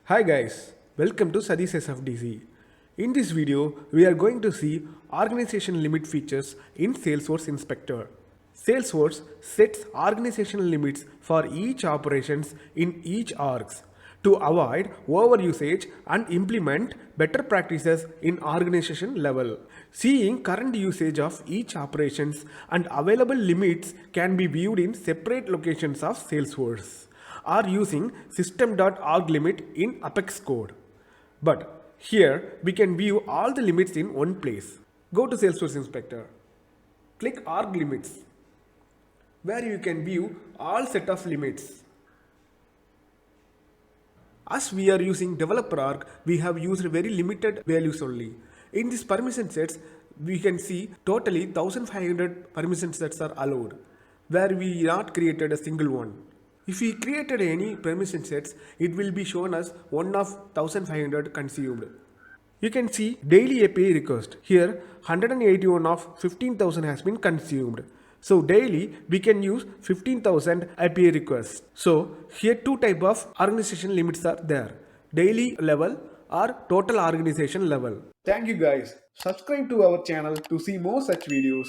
Hi guys, welcome to Sadi's SFDC. In this video, we are going to see organization limit features in Salesforce Inspector. Salesforce sets organizational limits for each operations in each orgs to avoid overusage and implement better practices in organization level. Seeing current usage of each operations and available limits can be viewed in separate locations of Salesforce or using system.org limit in Apex code. But here we can view all the limits in one place. Go to Salesforce Inspector. Click org limits where you can view all set of limits. As we are using developer org, we have used very limited values only. In this permission sets, we can see totally 1500 permission sets are allowed, where we not created a single one. If we created any permission sets, it will be shown as one of 1500 consumed. You can see daily API request. Here 181 of 15,000 has been consumed. So daily we can use 15,000 API requests. So here two type of organization limits are there. Daily level or total organization level. Thank you guys. Subscribe to our channel to see more such videos.